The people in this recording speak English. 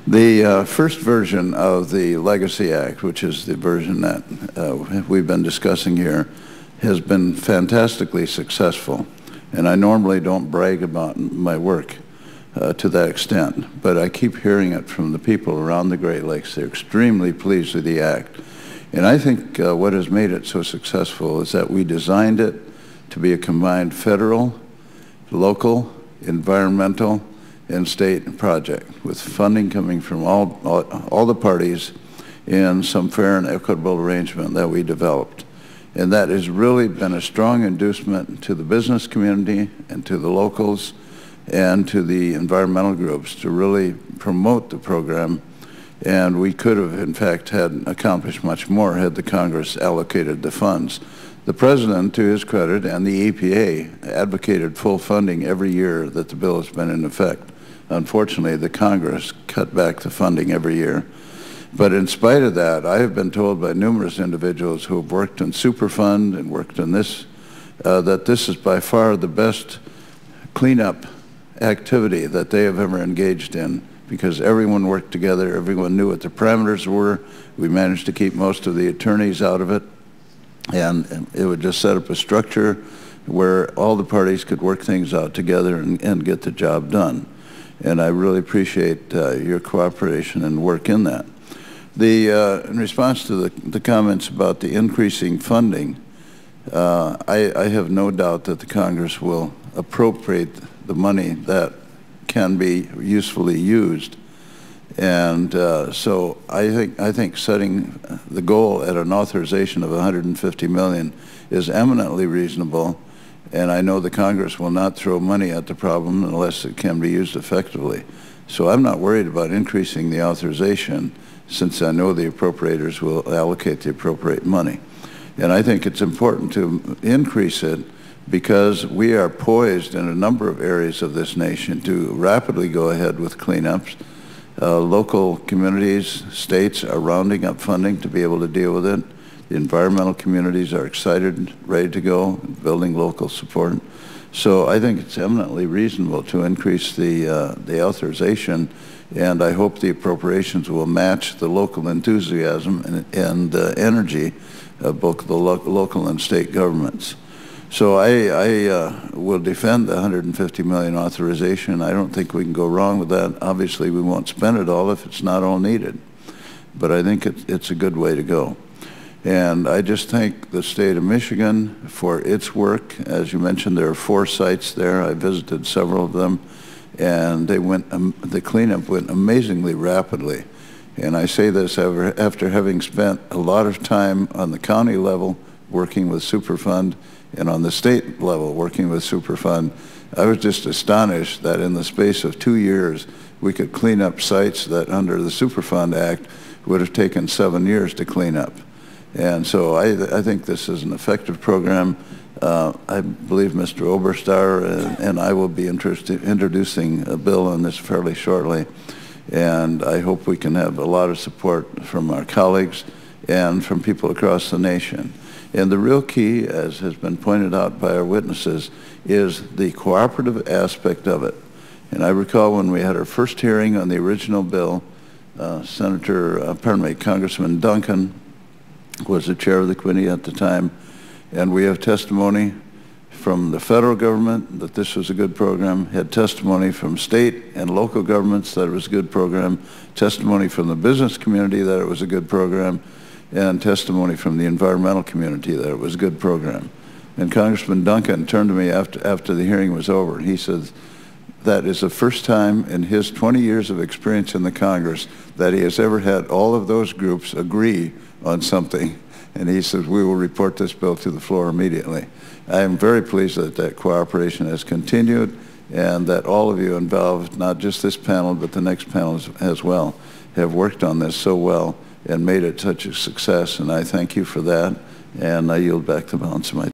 The first version of the Legacy Act, which is the version that we've been discussing here, has been fantastically successful. And I normally don't brag about my work to that extent, but I keep hearing it from the people around the Great Lakes. They're extremely pleased with the act. And I think what has made it so successful is that we designed it to be a combined federal, local, environmental, and state project, with funding coming from all the parties in some fair and equitable arrangement that we developed. And that has really been a strong inducement to the business community and to the locals and to the environmental groups to really promote the program. And we could have, in fact, had accomplished much more had the Congress allocated the funds. The President, to his credit, and the EPA advocated full funding every year that the bill has been in effect. Unfortunately, the Congress cut back the funding every year. But in spite of that, I have been told by numerous individuals who have worked in Superfund and worked in this, that this is by far the best cleanup activity that they have ever engaged in, because everyone worked together, everyone knew what the parameters were. We managed to keep most of the attorneys out of it, and it would just set up a structure where all the parties could work things out together and get the job done. And I really appreciate your cooperation and work in that. In response to the comments about the increasing funding, I have no doubt that the Congress will appropriate the money that can be usefully used. And so I think setting the goal at an authorization of $150 million is eminently reasonable. And I know the Congress will not throw money at the problem unless it can be used effectively. So I'm not worried about increasing the authorization, since I know the appropriators will allocate the appropriate money. And I think it's important to increase it because we are poised in a number of areas of this nation to rapidly go ahead with cleanups. Local communities, states are rounding up funding to be able to deal with it. The environmental communities are excited, ready to go, building local support. So I think it's eminently reasonable to increase the authorization, and I hope the appropriations will match the local enthusiasm and energy of both the local and state governments. So I will defend the $150 million authorization. I don't think we can go wrong with that. Obviously, we won't spend it all if it's not all needed, but I think it's a good way to go. And I just thank the state of Michigan for its work. As you mentioned, there are 4 sites there. I visited several of them, and the cleanup went amazingly rapidly. And I say this after having spent a lot of time on the county level working with Superfund and on the state level working with Superfund. I was just astonished that in the space of 2 years, we could clean up sites that under the Superfund Act would have taken 7 years to clean up. And so I think this is an effective program. I believe Mr. Oberstar and I will be introducing a bill on this fairly shortly. And I hope we can have a lot of support from our colleagues and from people across the nation. And the real key, as has been pointed out by our witnesses, is the cooperative aspect of it. And I recall when we had our first hearing on the original bill, Congressman Duncan was the chair of the committee at the time, and we have testimony from the federal government that this was a good program, had testimony from state and local governments that it was a good program, testimony from the business community that it was a good program, and testimony from the environmental community that it was a good program. And Congressman Duncan turned to me after the hearing was over, and he said that is the first time in his 20 years of experience in the Congress that he has ever had all of those groups agree on something. And he says, we will report this bill to the floor immediately. I am very pleased that that cooperation has continued and that all of you involved, not just this panel, but the next panel as well, have worked on this so well and made it such a success. And I thank you for that. And I yield back the balance of my time.